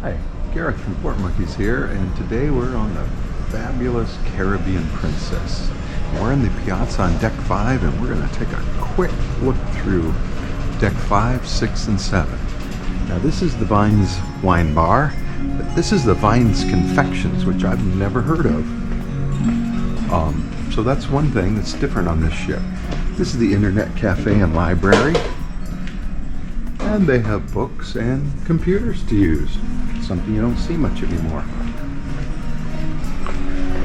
Hi, Gareth from Port Monkeys here, and today we're on the fabulous Caribbean Princess. We're in the Piazza on deck 5, and we're going to take a quick look through deck 5, 6, and 7. Now this is the Vines wine bar, but this is the Vines Confections, which I've never heard of. So that's one thing that's different on this ship. This is the Internet Cafe and Library, and they have books and computers to use. Something you don't see much anymore.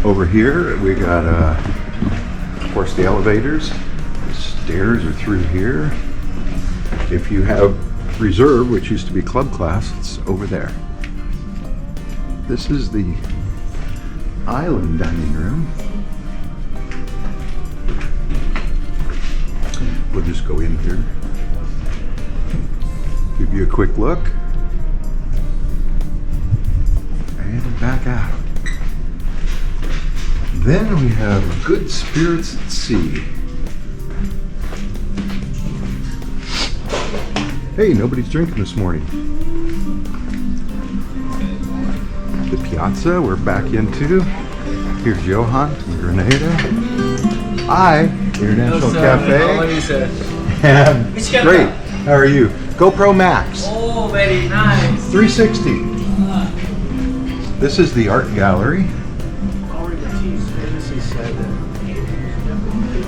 Over here we got of course the elevators. The stairs are through here. If you have reserve, which used to be club class, it's over there. This is the island dining room. We'll just go in here, give you a quick look, and back out. Then we have Good Spirits at Sea. Hey, nobody's drinking this morning. The Piazza we're back into. Here's Johan from Grenada. Hi, International Cafe. And great. How are you? GoPro Max. Oh, very nice. 360. This is the art gallery.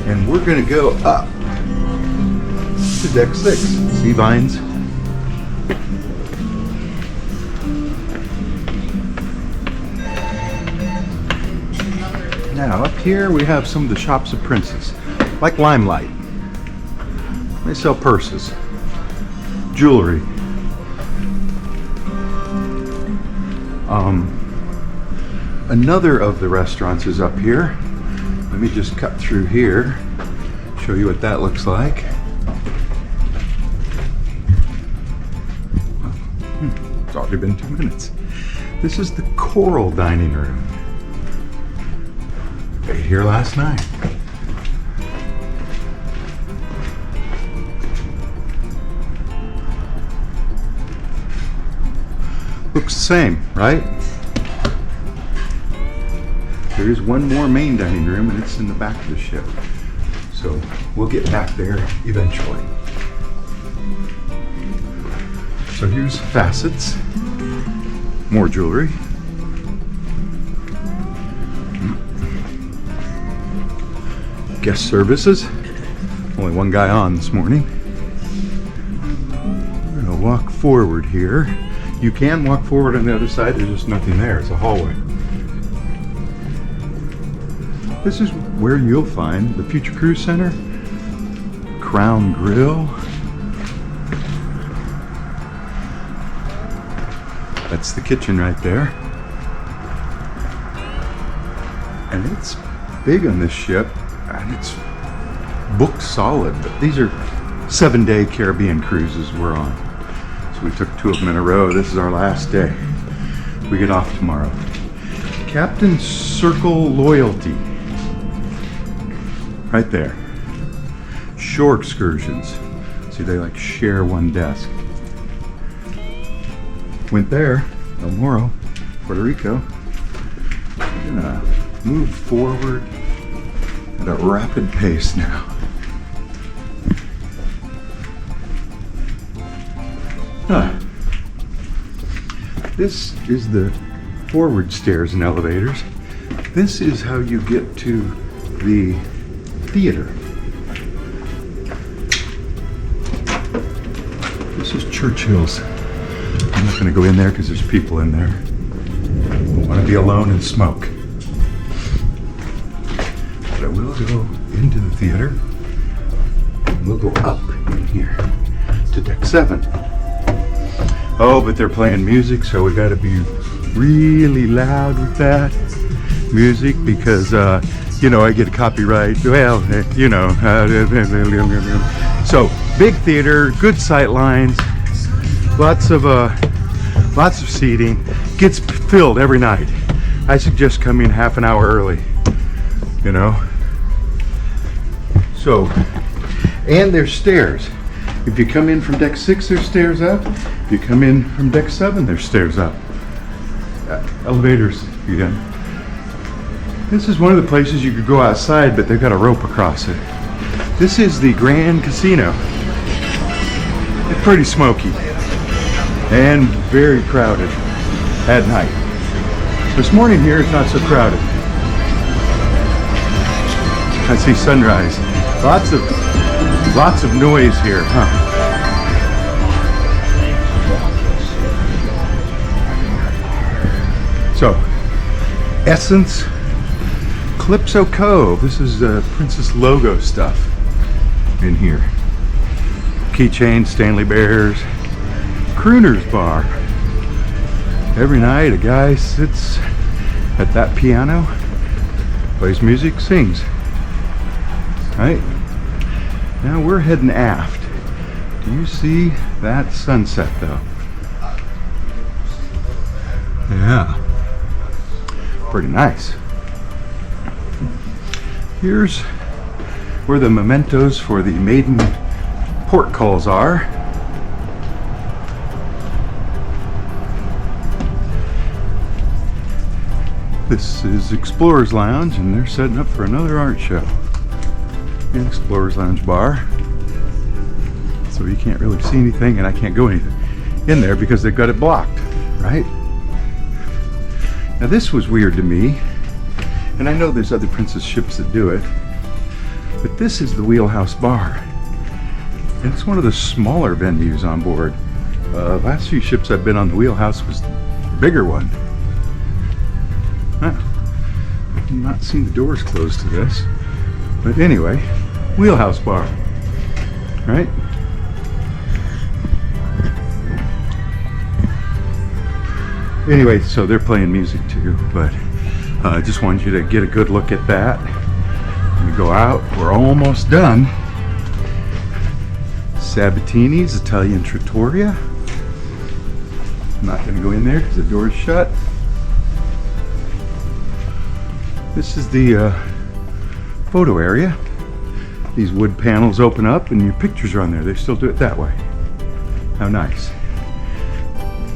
And we're going to go up to deck 6. See Vines? Now up here we have some of the shops of Princes, like Limelight. They sell purses, jewelry. Another of the restaurants is up here. Let me just cut through here, show you what that looks like. It's already been 2 minutes. This is the Coral Dining Room. Ate here last night. Looks the same, right? There is one more main dining room, and it's in the back of the ship. So we'll get back there eventually. So here's facets, more jewelry. Guest services, only one guy on this morning. We're gonna walk forward here. You can walk forward on the other side, there's just nothing there, it's a hallway. This is where you'll find the Future Cruise Center, Crown Grill. That's the kitchen right there. And it's big on this ship, and it's booked solid, but these are 7-day Caribbean cruises we're on. So we took 2 of them in a row. This is our last day. We get off tomorrow. Captain Circle Loyalty. Right there. Shore excursions. See, they like share one desk. Went there, El Moro, Puerto Rico. We're gonna move forward at a rapid pace now. This is the forward stairs and elevators. This is how you get to the theater. This is Churchill's. I'm not going to go in there because there's people in there. I want to be alone and smoke. But I will go into the theater, and we'll go up in here to deck 7. Oh, but they're playing music, so we got to be really loud with that music because you know, I get a copyright. Well, you know. So big theater, good sight lines, lots of seating. Gets filled every night. I suggest coming half an hour early. You know. So, and there's stairs. If you come in from deck 6, there's stairs up. If you come in from deck 7, there's stairs up. elevators again. This is one of the places you could go outside, but they've got a rope across it. This is the Grand Casino. It's pretty smoky and very crowded at night. This morning here it's not so crowded. I see sunrise. Lots of noise here, huh? So, Essence, Calypso Cove. This is Princess logo stuff in here. Keychain, Stanley Bears, Crooner's Bar. Every night a guy sits at that piano, plays music, sings. Right? Now we're heading aft. Do you see that sunset though? Yeah. Pretty nice. Here's where the mementos for the maiden port calls are. This is Explorers Lounge, and they're setting up for another art show. In Explorers Lounge bar. So you can't really see anything, and I can't go anything in there because they've got it blocked, right? Now this was weird to me, and I know there's other Princess ships that do it, but this is the Wheelhouse Bar. And it's one of the smaller venues on board. Last few ships I've been on, the Wheelhouse was the bigger one. Huh. I've not seen the doors closed to this. But anyway, Wheelhouse Bar, right? Anyway, so they're playing music too, but I just wanted you to get a good look at that. We go out, we're almost done. Sabatini's Italian Trattoria. I'm not going to go in there because the door's shut. This is the photo area. These wood panels open up and your pictures are on there. They still do it that way. How nice.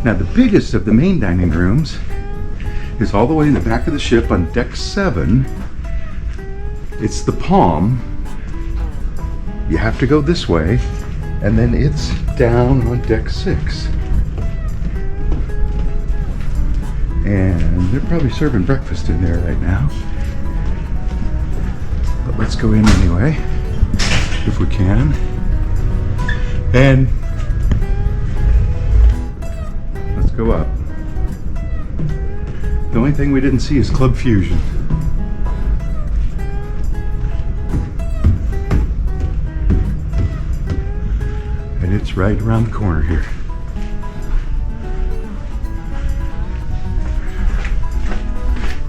Now the biggest of the main dining rooms is all the way in the back of the ship on deck 7. It's the Palm. You have to go this way, and then it's down on deck 6. And they're probably serving breakfast in there right now. But let's go in anyway, if we can. And let's go up. The only thing we didn't see is Club Fusion. And it's right around the corner here.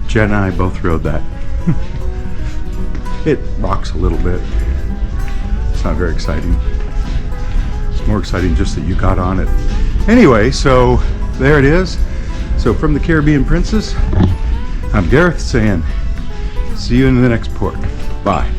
Jen and I both rode that. It rocks a little bit. It's not very exciting. It's more exciting just that you got on it. Anyway, so there it is. So from the Caribbean Princess, I'm Gareth saying, see you in the next port. Bye.